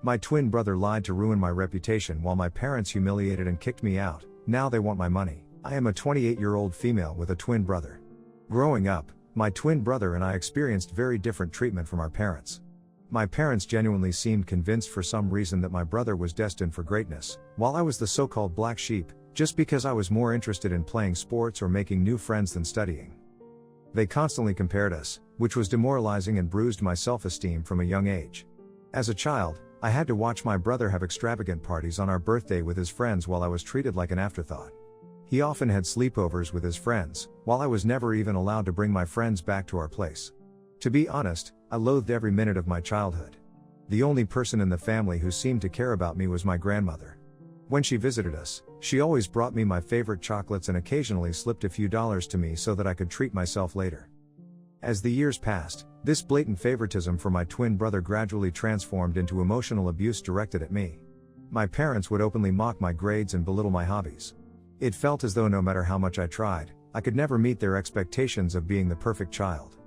My twin brother lied to ruin my reputation while my parents humiliated and kicked me out. Now they want my money. I am a 28-year-old female with a twin brother. Growing up, my twin brother and I experienced very different treatment from our parents. My parents genuinely seemed convinced for some reason that my brother was destined for greatness, while I was the so-called black sheep, just because I was more interested in playing sports or making new friends than studying. They constantly compared us, which was demoralizing and bruised my self-esteem from a young age. As a child, I had to watch my brother have extravagant parties on our birthday with his friends while I was treated like an afterthought. He often had sleepovers with his friends, while I was never even allowed to bring my friends back to our place. To be honest, I loathed every minute of my childhood. The only person in the family who seemed to care about me was my grandmother. When she visited us, she always brought me my favorite chocolates and occasionally slipped a few dollars to me so that I could treat myself later. As the years passed, this blatant favoritism for my twin brother gradually transformed into emotional abuse directed at me. My parents would openly mock my grades and belittle my hobbies. It felt as though no matter how much I tried, I could never meet their expectations of being the perfect child.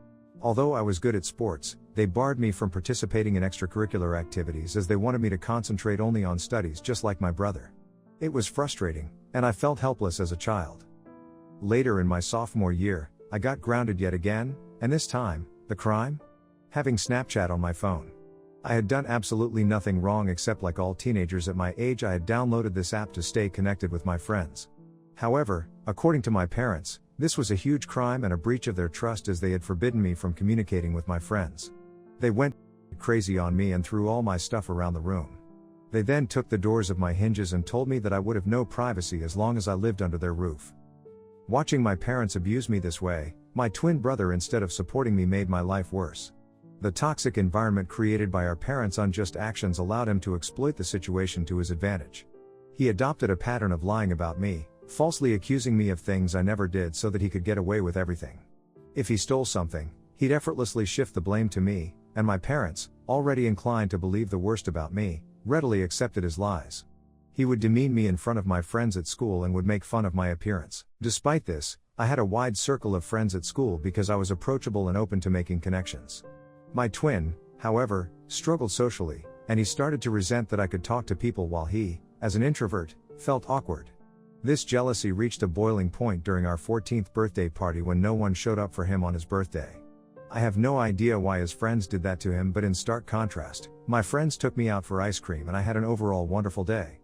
Although I was good at sports, they barred me from participating in extracurricular activities as they wanted me to concentrate only on studies just like my brother. It was frustrating, and I felt helpless as a child. Later in my sophomore year, I got grounded yet again, and this time, the crime? Having Snapchat on my phone. I had done absolutely nothing wrong except like all teenagers at my age I had downloaded this app to stay connected with my friends. However, according to my parents, this was a huge crime and a breach of their trust as they had forbidden me from communicating with my friends. They went crazy on me and threw all my stuff around the room. They then took the doors of my hinges and told me that I would have no privacy as long as I lived under their roof. Watching my parents abuse me this way, my twin brother instead of supporting me made my life worse. The toxic environment created by our parents' unjust actions allowed him to exploit the situation to his advantage. He adopted a pattern of lying about me, falsely accusing me of things I never did so that he could get away with everything. If he stole something, he'd effortlessly shift the blame to me, and my parents, already inclined to believe the worst about me, readily accepted his lies. He would demean me in front of my friends at school and would make fun of my appearance. Despite this, I had a wide circle of friends at school because I was approachable and open to making connections. My twin, however, struggled socially, and he started to resent that I could talk to people while he, as an introvert, felt awkward. This jealousy reached a boiling point during our 14th birthday party when no one showed up for him on his birthday. I have no idea why his friends did that to him, but in stark contrast, my friends took me out for ice cream and I had an overall wonderful day.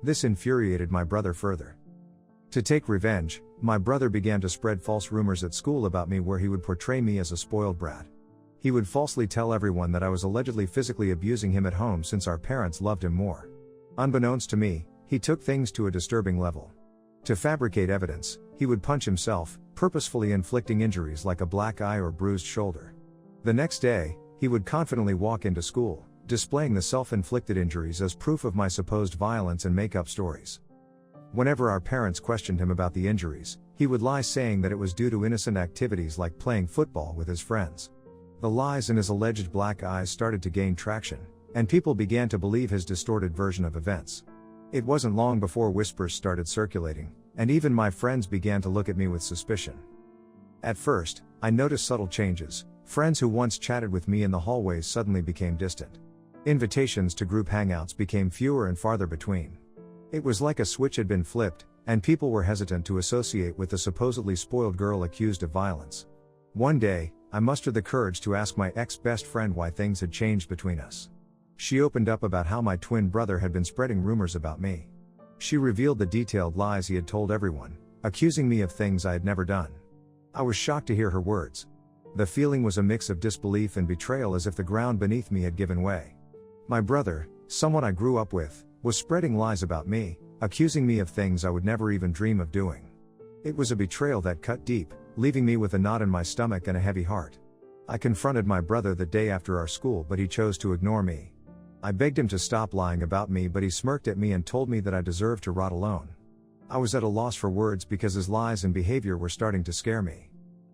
This infuriated my brother further. To take revenge, my brother began to spread false rumors at school about me where he would portray me as a spoiled brat. He would falsely tell everyone that I was allegedly physically abusing him at home since our parents loved him more. Unbeknownst to me, he took things to a disturbing level. To fabricate evidence, he would punch himself, purposefully inflicting injuries like a black eye or bruised shoulder. The next day, he would confidently walk into school, displaying the self-inflicted injuries as proof of my supposed violence and make up stories. Whenever our parents questioned him about the injuries, he would lie saying that it was due to innocent activities like playing football with his friends. The lies and his alleged black eyes started to gain traction, and people began to believe his distorted version of events. It wasn't long before whispers started circulating, and even my friends began to look at me with suspicion. At first, I noticed subtle changes. Friends who once chatted with me in the hallways suddenly became distant. Invitations to group hangouts became fewer and farther between. It was like a switch had been flipped, and people were hesitant to associate with the supposedly spoiled girl accused of violence. One day, I mustered the courage to ask my ex-best friend why things had changed between us. She opened up about how my twin brother had been spreading rumors about me. She revealed the detailed lies he had told everyone, accusing me of things I had never done. I was shocked to hear her words. The feeling was a mix of disbelief and betrayal, as if the ground beneath me had given way. My brother, someone I grew up with, was spreading lies about me, accusing me of things I would never even dream of doing. It was a betrayal that cut deep, leaving me with a knot in my stomach and a heavy heart. I confronted my brother the day after our school, but he chose to ignore me. I begged him to stop lying about me, but he smirked at me and told me that I deserved to rot alone. I was at a loss for words because his lies and behavior were starting to scare me.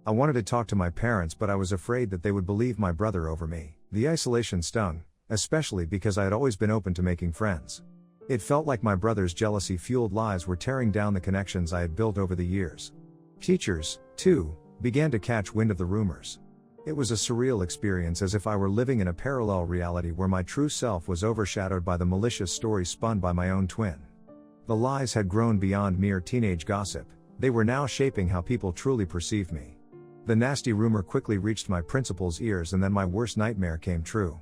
I wanted to talk to my parents, but I was afraid that they would believe my brother over me. The isolation stung, especially because I had always been open to making friends. It felt like my brother's jealousy-fueled lies were tearing down the connections I had built over the years. Teachers, too, began to catch wind of the rumors. It was a surreal experience, as if I were living in a parallel reality where my true self was overshadowed by the malicious story spun by my own twin. The lies had grown beyond mere teenage gossip, they were now shaping how people truly perceived me. The nasty rumor quickly reached my principal's ears, and then my worst nightmare came true.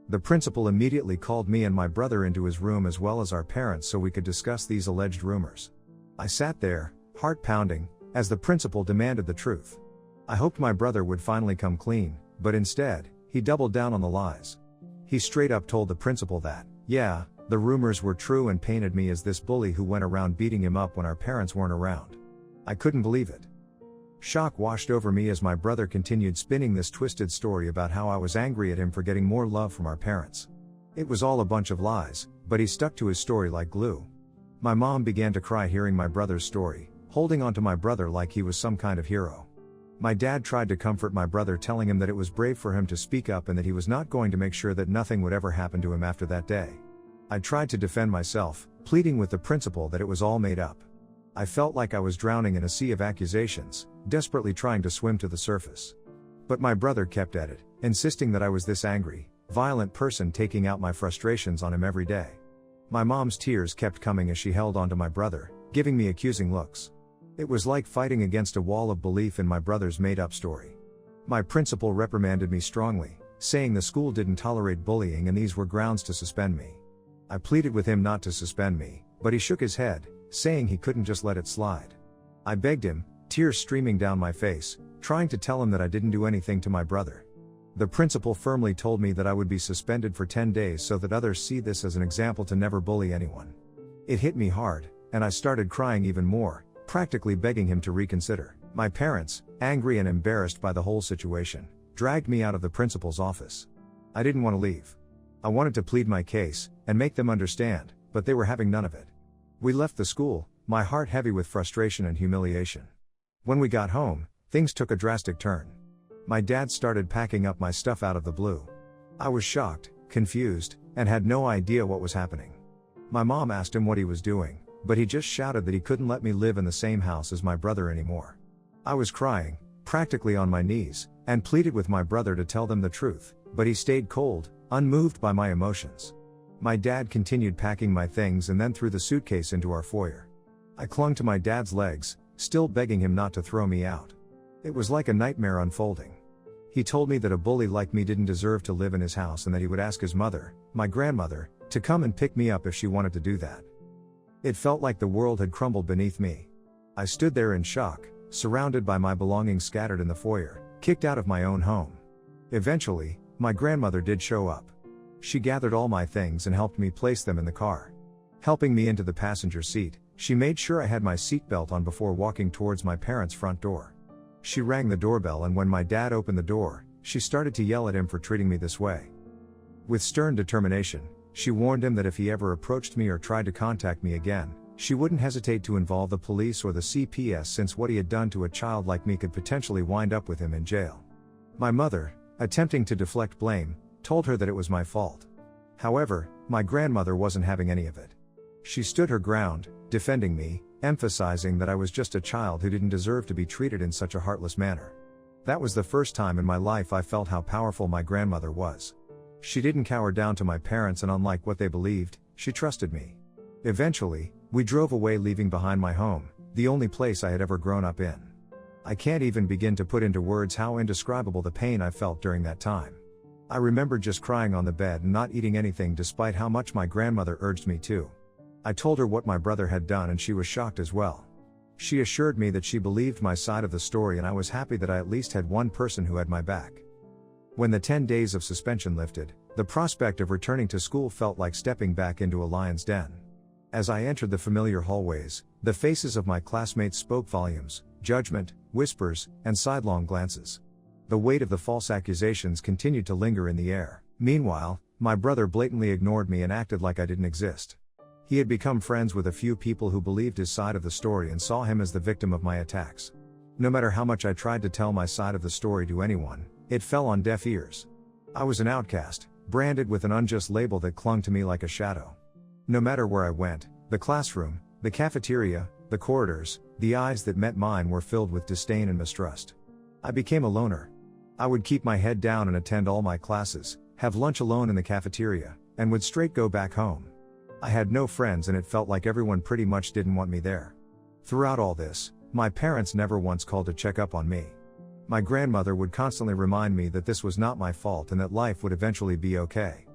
The principal immediately called me and my brother into his room as well as our parents so we could discuss these alleged rumors. I sat there, heart pounding, as the principal demanded the truth. I hoped my brother would finally come clean, but instead, he doubled down on the lies. He straight up told the principal that, yeah, the rumors were true, and painted me as this bully who went around beating him up when our parents weren't around. I couldn't believe it. Shock washed over me as my brother continued spinning this twisted story about how I was angry at him for getting more love from our parents. It was all a bunch of lies, but he stuck to his story like glue. My mom began to cry hearing my brother's story, holding on to my brother like he was some kind of hero. My dad tried to comfort my brother, telling him that it was brave for him to speak up and that he was not going to make sure that nothing would ever happen to him after that day. I tried to defend myself, pleading with the principal that it was all made up. I felt like I was drowning in a sea of accusations, desperately trying to swim to the surface. But my brother kept at it, insisting that I was this angry, violent person taking out my frustrations on him every day. My mom's tears kept coming as she held onto my brother, giving me accusing looks. It was like fighting against a wall of belief in my brother's made-up story. My principal reprimanded me strongly, saying the school didn't tolerate bullying and these were grounds to suspend me. I pleaded with him not to suspend me, but he shook his head, saying he couldn't just let it slide. I begged him, tears streaming down my face, trying to tell him that I didn't do anything to my brother. The principal firmly told me that I would be suspended for 10 days so that others see this as an example to never bully anyone. It hit me hard, and I started crying even more, practically begging him to reconsider. My parents, angry and embarrassed by the whole situation, dragged me out of the principal's office. I didn't want to leave. I wanted to plead my case, and make them understand, but they were having none of it. We left the school, my heart heavy with frustration and humiliation. When we got home, things took a drastic turn. My dad started packing up my stuff out of the blue. I was shocked, confused, and had no idea what was happening. My mom asked him what he was doing, but he just shouted that he couldn't let me live in the same house as my brother anymore. I was crying, practically on my knees, and pleaded with my brother to tell them the truth, but he stayed cold, unmoved by my emotions. My dad continued packing my things and then threw the suitcase into our foyer. I clung to my dad's legs, still begging him not to throw me out. It was like a nightmare unfolding. He told me that a bully like me didn't deserve to live in his house and that he would ask his mother, my grandmother, to come and pick me up if she wanted to do that. It felt like the world had crumbled beneath me. I stood there in shock, surrounded by my belongings scattered in the foyer, kicked out of my own home. Eventually, my grandmother did show up. She gathered all my things and helped me place them in the car. Helping me into the passenger seat, she made sure I had my seatbelt on before walking towards my parents' front door. She rang the doorbell, and when my dad opened the door, she started to yell at him for treating me this way. With stern determination, she warned him that if he ever approached me or tried to contact me again, she wouldn't hesitate to involve the police or the CPS, since what he had done to a child like me could potentially wind up with him in jail. My mother, attempting to deflect blame, told her that it was my fault. However, my grandmother wasn't having any of it. She stood her ground, defending me, emphasizing that I was just a child who didn't deserve to be treated in such a heartless manner. That was the first time in my life I felt how powerful my grandmother was. She didn't cower down to my parents, and unlike what they believed, she trusted me. Eventually, we drove away, leaving behind my home, the only place I had ever grown up in. I can't even begin to put into words how indescribable the pain I felt during that time. I remember just crying on the bed and not eating anything despite how much my grandmother urged me to. I told her what my brother had done, and she was shocked as well. She assured me that she believed my side of the story, and I was happy that I at least had one person who had my back. When the 10 days of suspension lifted, the prospect of returning to school felt like stepping back into a lion's den. As I entered the familiar hallways, the faces of my classmates spoke volumes: judgment, whispers, and sidelong glances. The weight of the false accusations continued to linger in the air. Meanwhile, my brother blatantly ignored me and acted like I didn't exist. He had become friends with a few people who believed his side of the story and saw him as the victim of my attacks. No matter how much I tried to tell my side of the story to anyone, it fell on deaf ears. I was an outcast, branded with an unjust label that clung to me like a shadow. No matter where I went, the classroom, the cafeteria, the corridors, the eyes that met mine were filled with disdain and mistrust. I became a loner. I would keep my head down and attend all my classes, have lunch alone in the cafeteria, and would straight go back home. I had no friends and it felt like everyone pretty much didn't want me there. Throughout all this, my parents never once called to check up on me. My grandmother would constantly remind me that this was not my fault and that life would eventually be okay.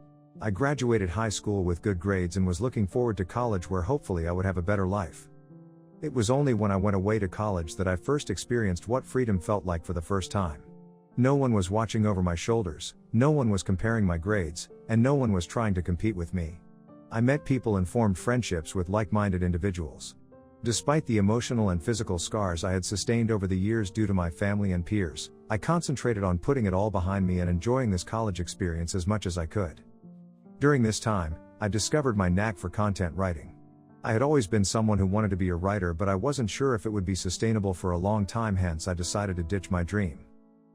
I graduated high school with good grades and was looking forward to college where hopefully I would have a better life. It was only when I went away to college that I first experienced what freedom felt like for the first time. No one was watching over my shoulders, no one was comparing my grades, and no one was trying to compete with me. I met people and formed friendships with like-minded individuals. Despite the emotional and physical scars I had sustained over the years due to my family and peers, I concentrated on putting it all behind me and enjoying this college experience as much as I could. During this time, I discovered my knack for content writing. I had always been someone who wanted to be a writer, but I wasn't sure if it would be sustainable for a long time, hence I decided to ditch my dream.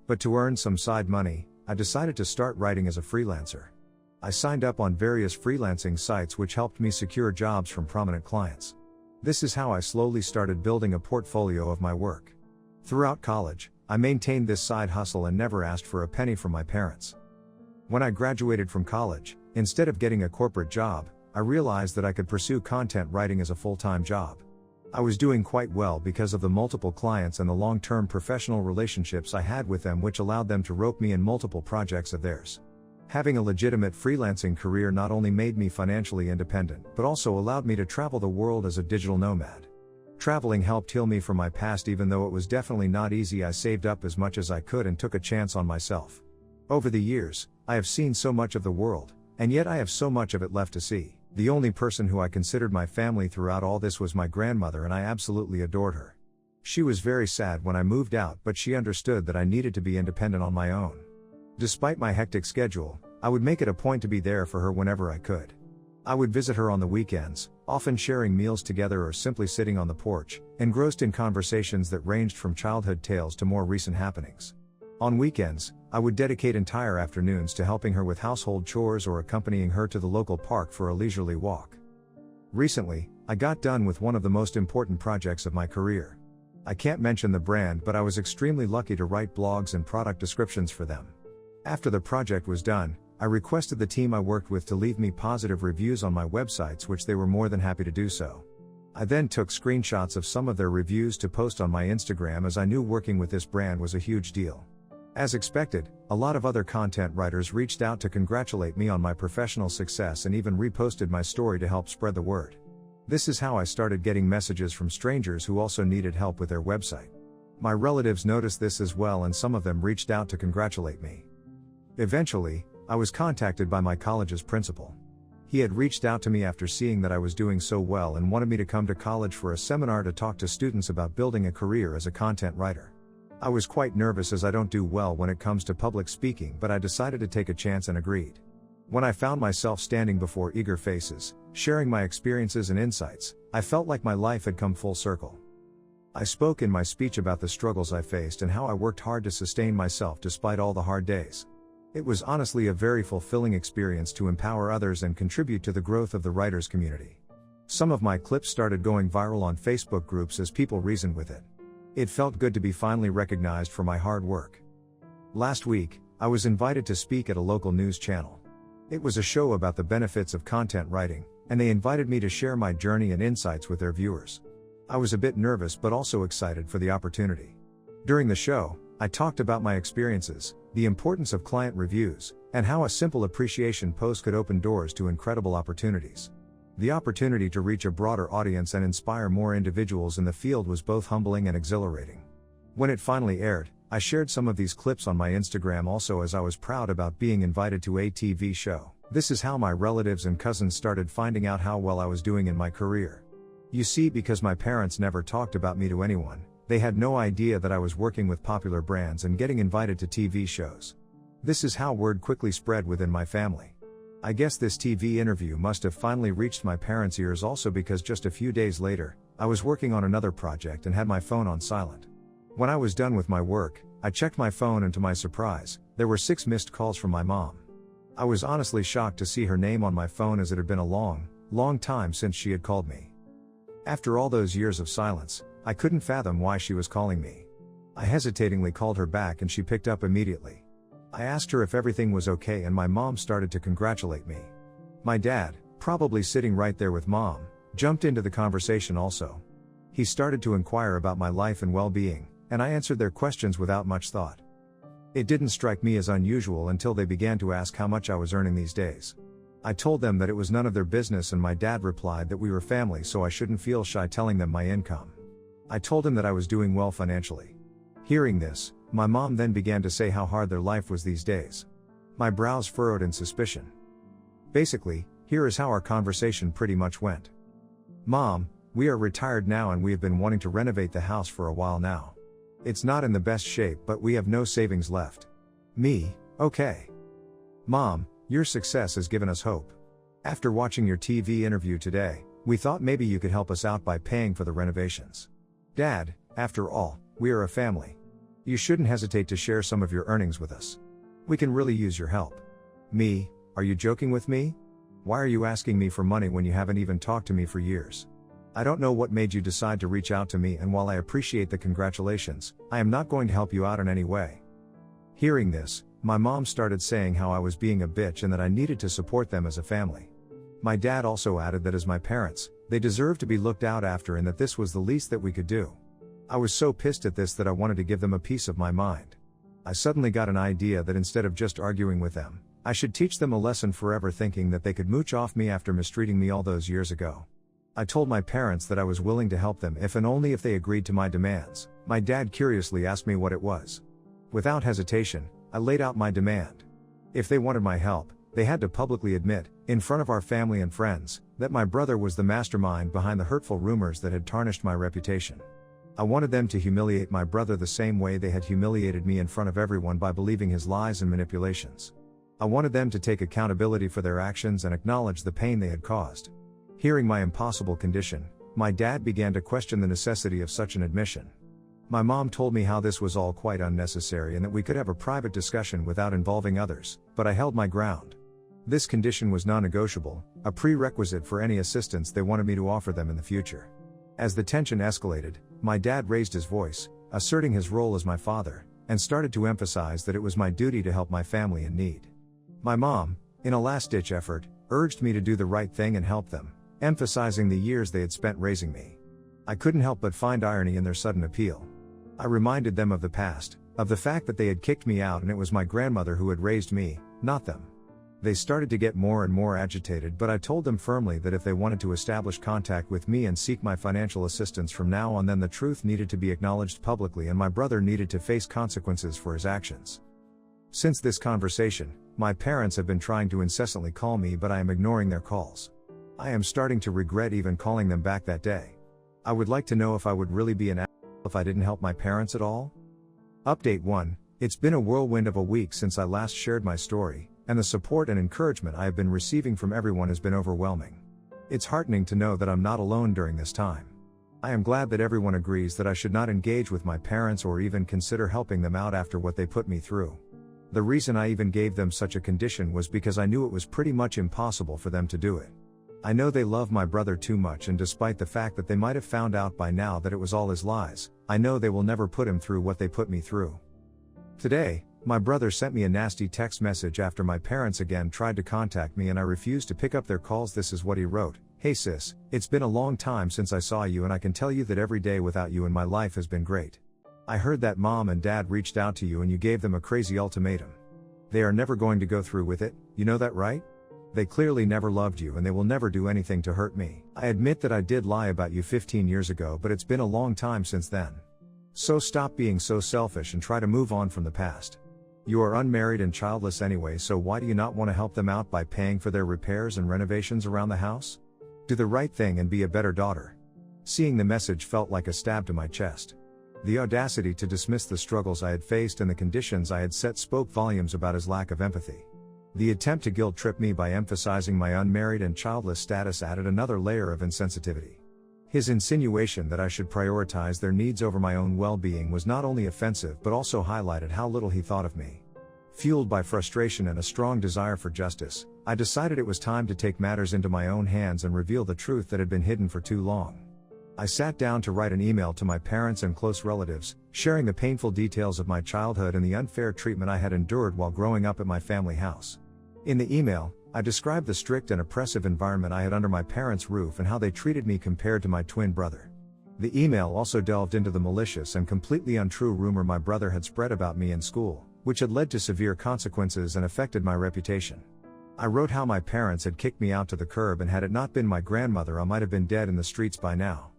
But to earn some side money, I decided to start writing as a freelancer. I signed up on various freelancing sites which helped me secure jobs from prominent clients. This is how I slowly started building a portfolio of my work. Throughout college, I maintained this side hustle and never asked for a penny from my parents. When I graduated from college, instead of getting a corporate job, I realized that I could pursue content writing as a full-time job. I was doing quite well because of the multiple clients and the long-term professional relationships I had with them, which allowed them to rope me in multiple projects of theirs. Having a legitimate freelancing career not only made me financially independent, but also allowed me to travel the world as a digital nomad. Traveling helped heal me from my past, even though it was definitely not easy. I saved up as much as I could and took a chance on myself. Over the years, I have seen so much of the world, and yet I have so much of it left to see. The only person who I considered my family throughout all this was my grandmother, and I absolutely adored her. She was very sad when I moved out, but she understood that I needed to be independent on my own. Despite my hectic schedule, I would make it a point to be there for her whenever I could. I would visit her on the weekends, often sharing meals together or simply sitting on the porch, engrossed in conversations that ranged from childhood tales to more recent happenings. On weekends, I would dedicate entire afternoons to helping her with household chores or accompanying her to the local park for a leisurely walk. Recently, I got done with one of the most important projects of my career. I can't mention the brand, but I was extremely lucky to write blogs and product descriptions for them. After the project was done, I requested the team I worked with to leave me positive reviews on my websites, which they were more than happy to do so. I then took screenshots of some of their reviews to post on my Instagram, as I knew working with this brand was a huge deal. As expected, a lot of other content writers reached out to congratulate me on my professional success and even reposted my story to help spread the word. This is how I started getting messages from strangers who also needed help with their website. My relatives noticed this as well, and some of them reached out to congratulate me. Eventually, I was contacted by my college's principal. He had reached out to me after seeing that I was doing so well and wanted me to come to college for a seminar to talk to students about building a career as a content writer. I was quite nervous as I don't do well when it comes to public speaking, but I decided to take a chance and agreed. When I found myself standing before eager faces, sharing my experiences and insights, I felt like my life had come full circle. I spoke in my speech about the struggles I faced and how I worked hard to sustain myself despite all the hard days. It was honestly a very fulfilling experience to empower others and contribute to the growth of the writers community. Some of my clips started going viral on Facebook groups as people reasoned with it. It felt good to be finally recognized for my hard work. Last week, I was invited to speak at a local news channel. It was a show about the benefits of content writing, and they invited me to share my journey and insights with their viewers. I was a bit nervous but also excited for the opportunity. During the show, I talked about my experiences, the importance of client reviews, and how a simple appreciation post could open doors to incredible opportunities. The opportunity to reach a broader audience and inspire more individuals in the field was both humbling and exhilarating. When it finally aired, I shared some of these clips on my Instagram also, as I was proud about being invited to a TV show. This is how my relatives and cousins started finding out how well I was doing in my career. You see, because my parents never talked about me to anyone, they had no idea that I was working with popular brands and getting invited to TV shows. This is how word quickly spread within my family. I guess this TV interview must have finally reached my parents' ears also, because just a few days later, I was working on another project and had my phone on silent. When I was done with my work, I checked my phone and to my surprise, there were 6 missed calls from my mom. I was honestly shocked to see her name on my phone, as it had been a long time since she had called me. After all those years of silence, I couldn't fathom why she was calling me. I hesitatingly called her back and she picked up immediately. I asked her if everything was okay and my mom started to congratulate me. My dad, probably sitting right there with mom, jumped into the conversation also. He started to inquire about my life and well-being, and I answered their questions without much thought. It didn't strike me as unusual until they began to ask how much I was earning these days. I told them that it was none of their business and my dad replied that we were family so I shouldn't feel shy telling them my income. I told him that I was doing well financially. Hearing this, my mom then began to say how hard their life was these days. My brows furrowed in suspicion. Basically, here is how our conversation pretty much went. Mom, we are retired now and we have been wanting to renovate the house for a while now. It's not in the best shape but we have no savings left. Me, okay. Mom, your success has given us hope. After watching your TV interview today, we thought maybe you could help us out by paying for the renovations. Dad, after all, we are a family. You shouldn't hesitate to share some of your earnings with us. We can really use your help. Me, are you joking with me? Why are you asking me for money when you haven't even talked to me for years? I don't know what made you decide to reach out to me and while I appreciate the congratulations, I am not going to help you out in any way. Hearing this, my mom started saying how I was being a bitch and that I needed to support them as a family. My dad also added that as my parents, they deserve to be looked out after and that this was the least that we could do. I was so pissed at this that I wanted to give them a piece of my mind. I suddenly got an idea that instead of just arguing with them, I should teach them a lesson forever thinking that they could mooch off me after mistreating me all those years ago. I told my parents that I was willing to help them if and only if they agreed to my demands. My dad curiously asked me what it was. Without hesitation, I laid out my demand. If they wanted my help, they had to publicly admit, in front of our family and friends, that my brother was the mastermind behind the hurtful rumors that had tarnished my reputation. I wanted them to humiliate my brother the same way they had humiliated me in front of everyone by believing his lies and manipulations. I wanted them to take accountability for their actions and acknowledge the pain they had caused. Hearing my impossible condition, my dad began to question the necessity of such an admission. My mom told me how this was all quite unnecessary and that we could have a private discussion without involving others, but I held my ground. This condition was non-negotiable, a prerequisite for any assistance they wanted me to offer them in the future. As the tension escalated, my dad raised his voice, asserting his role as my father, and started to emphasize that it was my duty to help my family in need. My mom, in a last-ditch effort, urged me to do the right thing and help them, emphasizing the years they had spent raising me. I couldn't help but find irony in their sudden appeal. I reminded them of the past, of the fact that they had kicked me out and it was my grandmother who had raised me, not them. They started to get more and more agitated, but I told them firmly that if they wanted to establish contact with me and seek my financial assistance from now on, then the truth needed to be acknowledged publicly and my brother needed to face consequences for his actions. Since this conversation, my parents have been trying to incessantly call me, but I am ignoring their calls. I am starting to regret even calling them back that day. I would like to know if I would really be an asshole if I didn't help my parents at all. Update 1. It's been a whirlwind of a week since I last shared my story, and the support and encouragement I have been receiving from everyone has been overwhelming. It's heartening to know that I'm not alone during this time. I am glad that everyone agrees that I should not engage with my parents or even consider helping them out after what they put me through. The reason I even gave them such a condition was because I knew it was pretty much impossible for them to do it. I know they love my brother too much, and despite the fact that they might have found out by now that it was all his lies, I know they will never put him through what they put me through. Today, my brother sent me a nasty text message after my parents again tried to contact me and I refused to pick up their calls. This is what he wrote. Hey sis, it's been a long time since I saw you and I can tell you that every day without you in my life has been great. I heard that mom and dad reached out to you and you gave them a crazy ultimatum. They are never going to go through with it, you know that, right? They clearly never loved you and they will never do anything to hurt me. I admit that I did lie about you 15 years ago, but it's been a long time since then. So stop being so selfish and try to move on from the past. You are unmarried and childless anyway, so why do you not want to help them out by paying for their repairs and renovations around the house? Do the right thing and be a better daughter. Seeing the message felt like a stab to my chest. The audacity to dismiss the struggles I had faced and the conditions I had set spoke volumes about his lack of empathy. The attempt to guilt trip me by emphasizing my unmarried and childless status added another layer of insensitivity. His insinuation that I should prioritize their needs over my own well-being was not only offensive but also highlighted how little he thought of me. Fueled by frustration and a strong desire for justice, I decided it was time to take matters into my own hands and reveal the truth that had been hidden for too long. I sat down to write an email to my parents and close relatives, sharing the painful details of my childhood and the unfair treatment I had endured while growing up at my family house. In the email, I described the strict and oppressive environment I had under my parents' roof and how they treated me compared to my twin brother. The email also delved into the malicious and completely untrue rumor my brother had spread about me in school, which had led to severe consequences and affected my reputation. I wrote how my parents had kicked me out to the curb, and had it not been my grandmother, I might have been dead in the streets by now.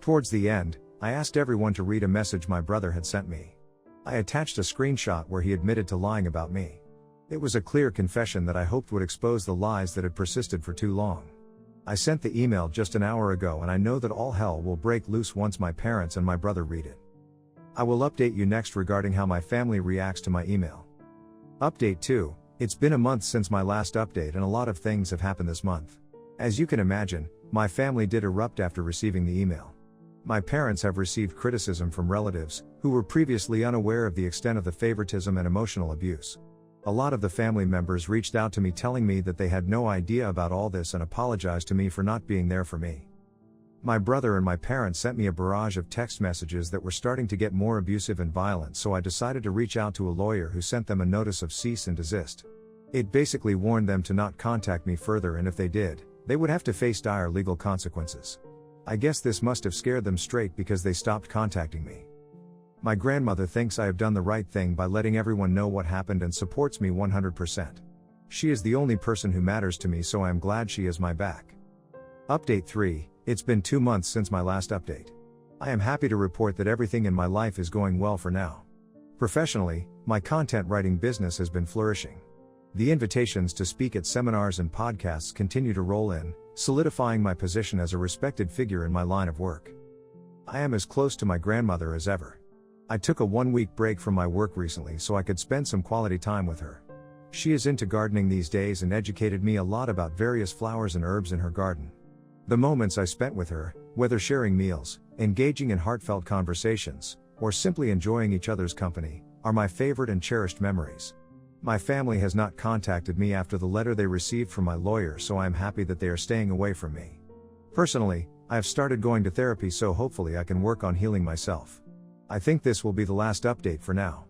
Towards the end, I asked everyone to read a message my brother had sent me. I attached a screenshot where he admitted to lying about me. It was a clear confession that I hoped would expose the lies that had persisted for too long. I sent the email just an hour ago, and I know that all hell will break loose once my parents and my brother read it. I will update you next regarding how my family reacts to my email. Update 2. It's been a month since my last update, and a lot of things have happened this month. As you can imagine, my family did erupt after receiving the email. My parents have received criticism from relatives, who were previously unaware of the extent of the favoritism and emotional abuse. A lot of the family members reached out to me telling me that they had no idea about all this and apologized to me for not being there for me. My brother and my parents sent me a barrage of text messages that were starting to get more abusive and violent, so I decided to reach out to a lawyer who sent them a notice of cease and desist. It basically warned them to not contact me further, and if they did, they would have to face dire legal consequences. I guess this must have scared them straight, because they stopped contacting me. My grandmother thinks I have done the right thing by letting everyone know what happened and supports me 100%. She is the only person who matters to me, so I am glad she has my back. Update 3. It's been 2 months since my last update. I am happy to report that everything in my life is going well for now. Professionally, my content writing business has been flourishing. The invitations to speak at seminars and podcasts continue to roll in, solidifying my position as a respected figure in my line of work. I am as close to my grandmother as ever. I took a 1-week break from my work recently so I could spend some quality time with her. She is into gardening these days and educated me a lot about various flowers and herbs in her garden. The moments I spent with her, whether sharing meals, engaging in heartfelt conversations, or simply enjoying each other's company, are my favorite and cherished memories. My family has not contacted me after the letter they received from my lawyer, so I am happy that they are staying away from me. Personally, I have started going to therapy, so hopefully I can work on healing myself. I think this will be the last update for now.